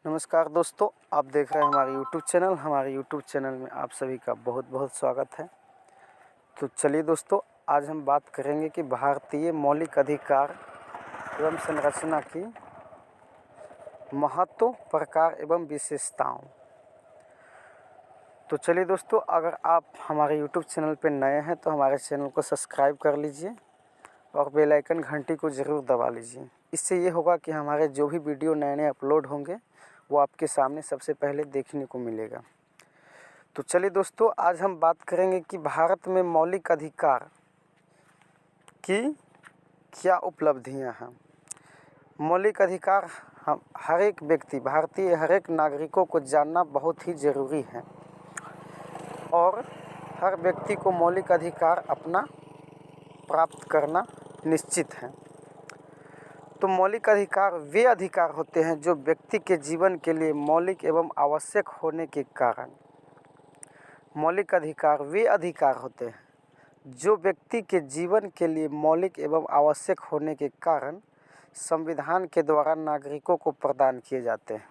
नमस्कार दोस्तों, आप देख रहे हैं हमारे यूट्यूब चैनल में आप सभी का बहुत बहुत स्वागत है। तो चलिए दोस्तों, आज हम बात करेंगे कि भारतीय मौलिक अधिकार एवं संरचना की महत्व, प्रकार एवं विशेषताओं। तो चलिए दोस्तों, अगर आप हमारे यूट्यूब चैनल पर नए हैं तो हमारे चैनल को सब्सक्राइब कर लीजिए और बेल आइकन घंटी को ज़रूर दबा लीजिए। इससे ये होगा कि हमारे जो भी वीडियो नए अपलोड होंगे वो आपके सामने सबसे पहले देखने को मिलेगा। तो चलिए दोस्तों, आज हम बात करेंगे कि भारत में मौलिक अधिकार की क्या उपलब्धियां हैं। मौलिक अधिकार हम हर एक व्यक्ति, भारतीय हर एक नागरिकों को जानना बहुत ही ज़रूरी है और हर व्यक्ति को मौलिक अधिकार अपना प्राप्त करना निश्चित है। तो मौलिक अधिकार वे अधिकार होते हैं जो व्यक्ति के जीवन के लिए मौलिक एवं आवश्यक होने के कारण मौलिक अधिकार वे अधिकार होते हैं जो व्यक्ति के जीवन के लिए मौलिक एवं आवश्यक होने के कारण संविधान के द्वारा नागरिकों को प्रदान किए जाते हैं।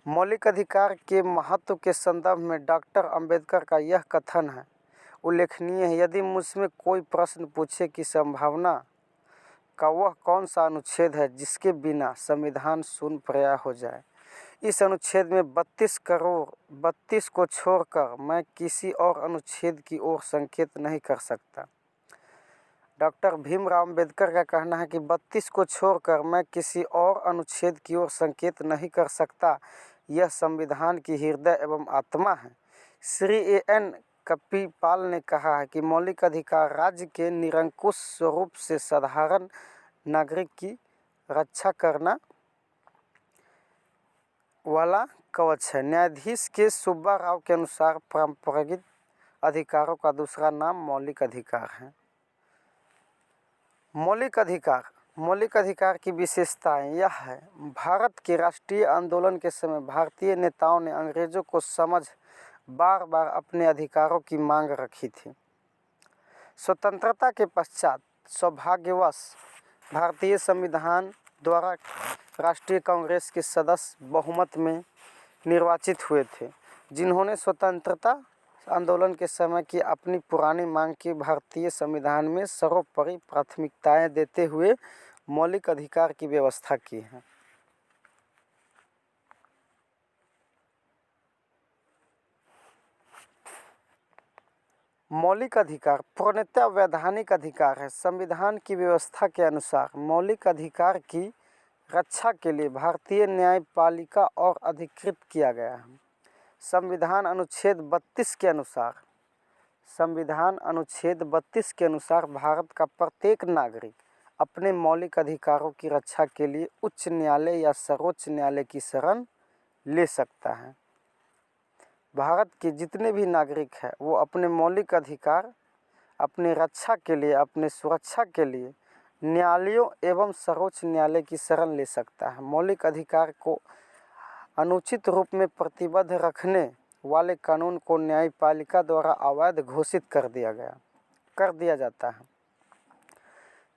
मौलिक अधिकार के महत्व के संदर्भ में डॉक्टर अंबेडकर का यह कथन है उल्लेखनीय है। यदि मुझमें कोई प्रश्न पूछे कि संभावना का वह कौन सा अनुच्छेद है जिसके बिना संविधान शून्य प्राय हो जाए, इस अनुच्छेद में 32 को छोड़कर मैं किसी और अनुच्छेद की ओर संकेत नहीं कर सकता। डॉक्टर भीमराव अंबेडकर का कहना है कि 32 को छोड़कर मैं किसी और अनुच्छेद की ओर संकेत नहीं कर सकता। यह संविधान की हृदय एवं आत्मा है। श्री A.N. कप्पीपाल ने कहा है कि मौलिक अधिकार राज्य के निरंकुश स्वरूप से साधारण नागरिक की रक्षा करना वाला कवच है। न्यायाधीश के सुब्बा राव के अनुसार परंपरागत अधिकारों का दूसरा नाम मौलिक अधिकार है। मौलिक अधिकार की विशेषताएं यह है। भारत के राष्ट्रीय आंदोलन के समय भारतीय नेताओं ने अंग्रेजों को समझ बार बार अपने अधिकारों की मांग रखी थी। स्वतंत्रता के पश्चात सौभाग्यवश भारतीय संविधान द्वारा राष्ट्रीय कांग्रेस के सदस्य बहुमत में निर्वाचित हुए थे, जिन्होंने स्वतंत्रता आंदोलन के समय की अपनी पुरानी मांग की भारतीय संविधान में सर्वोपरि प्राथमिकताएं देते हुए मौलिक अधिकार की व्यवस्था की है। मौलिक अधिकार पूर्णतः वैधानिक अधिकार है। संविधान की व्यवस्था के अनुसार मौलिक अधिकार की रक्षा के लिए भारतीय न्यायपालिका और अधिकृत किया गया है। संविधान अनुच्छेद 32 के अनुसार भारत का प्रत्येक नागरिक अपने मौलिक अधिकारों की रक्षा के लिए उच्च न्यायालय या सर्वोच्च न्यायालय की शरण ले सकता है। भारत के जितने भी नागरिक हैं वो अपने मौलिक अधिकार अपने रक्षा के लिए, अपने सुरक्षा के लिए न्यायालयों एवं सर्वोच्च न्यायालय की शरण ले सकता है। मौलिक अधिकार को अनुचित रूप में प्रतिबद्ध रखने वाले कानून को न्यायपालिका द्वारा अवैध घोषित कर दिया जाता है।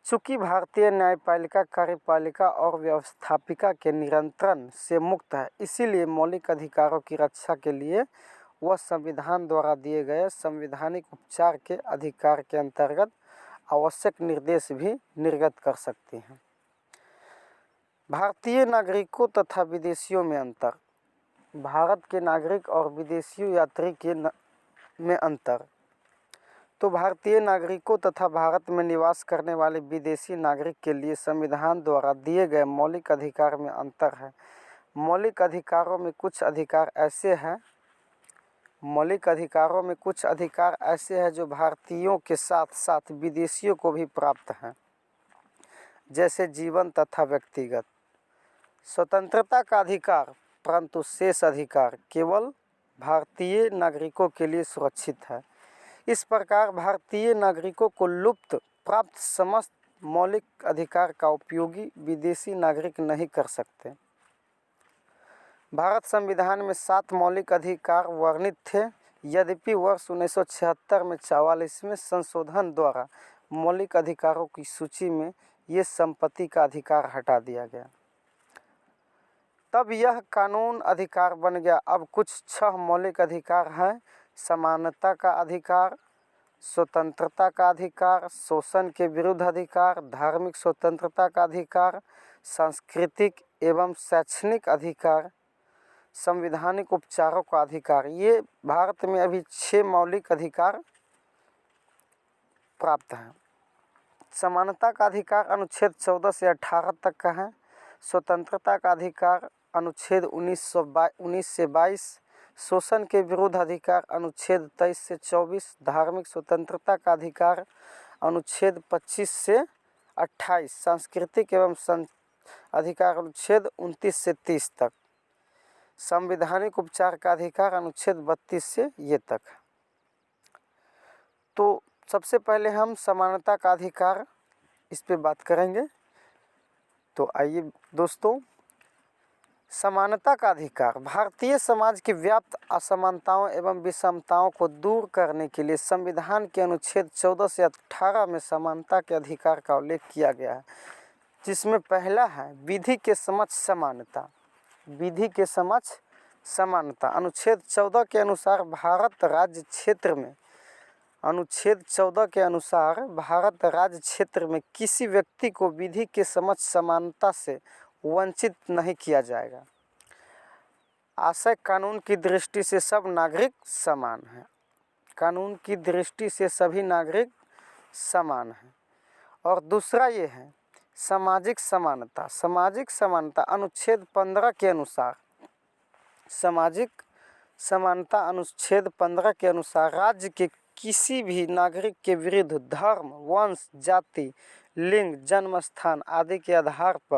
चूँकि भारतीय न्यायपालिका कार्यपालिका और व्यवस्थापिका के नियंत्रण से मुक्त है, इसीलिए मौलिक अधिकारों की रक्षा के लिए वह संविधान द्वारा दिए गए संवैधानिक उपचार के अधिकार के अंतर्गत आवश्यक निर्देश भी निर्गत कर सकती हैं। भारतीय नागरिकों तथा विदेशियों में अंतर। भारत के नागरिक और विदेशी यात्री में अंतर। तो भारतीय नागरिकों तथा भारत में निवास करने वाले विदेशी नागरिक के लिए संविधान द्वारा दिए गए मौलिक अधिकार में अंतर है। मौलिक अधिकारों में कुछ अधिकार ऐसे हैं जो भारतीयों के साथ साथ विदेशियों को भी प्राप्त हैं, जैसे जीवन तथा व्यक्तिगत स्वतंत्रता का अधिकार, परंतु शेष अधिकार केवल भारतीय नागरिकों के लिए सुरक्षित है। इस प्रकार भारतीय नागरिकों को लुप्त प्राप्त समस्त मौलिक अधिकार का उपयोगी विदेशी नागरिक नहीं कर सकते। भारत संविधान में 7 मौलिक अधिकार वर्णित थे, यद्यपि वर्ष 1976 में 44वें संशोधन द्वारा मौलिक अधिकारों की सूची में ये संपत्ति का अधिकार हटा दिया गया। तब यह कानून अधिकार बन गया। अब कुछ 6 मौलिक अधिकार हैं: समानता का अधिकार, स्वतंत्रता का अधिकार, शोषण के विरुद्ध अधिकार, धार्मिक स्वतंत्रता का अधिकार, सांस्कृतिक एवं शैक्षणिक अधिकार, संवैधानिक उपचारों का अधिकार। ये भारत में अभी 6 मौलिक अधिकार प्राप्त हैं। समानता का अधिकार अनुच्छेद 14 से 18 तक का है। स्वतंत्रता का अधिकार अनुच्छेद 19 से 22। शोषण के विरुद्ध अधिकार अनुच्छेद 23 से 24। धार्मिक स्वतंत्रता का अधिकार अनुच्छेद 25 से 28। सांस्कृतिक एवं अधिकार अनुच्छेद 29 से 30 तक। संवैधानिक उपचार का अधिकार अनुच्छेद 32 से ये तक। तो सबसे पहले हम समानता का अधिकार इस पे बात करेंगे। तो आइए दोस्तों, समानता का अधिकार भारतीय समाज की व्याप्त असमानताओं एवं विषमताओं को दूर करने के लिए संविधान के अनुच्छेद 14 से 18 में समानता के अधिकार का उल्लेख किया गया है, जिसमें पहला है विधि के समक्ष समानता। विधि के समक्ष समानता अनुच्छेद 14 के अनुसार भारत राज्य क्षेत्र में अनुच्छेद 14 के अनुसार भारत राज्य क्षेत्र में किसी व्यक्ति को विधि के समक्ष समानता से वंचित नहीं किया जाएगा। आशय कानून की दृष्टि से सब नागरिक समान हैं। कानून की दृष्टि से सभी नागरिक समान हैं। और दूसरा ये है सामाजिक समानता। सामाजिक समानता अनुच्छेद 15 के अनुसार सामाजिक समानता अनुच्छेद 15 के अनुसार राज्य के किसी भी नागरिक के विरुद्ध धर्म, वंश, जाति, लिंग, जन्म स्थान आदि के आधार पर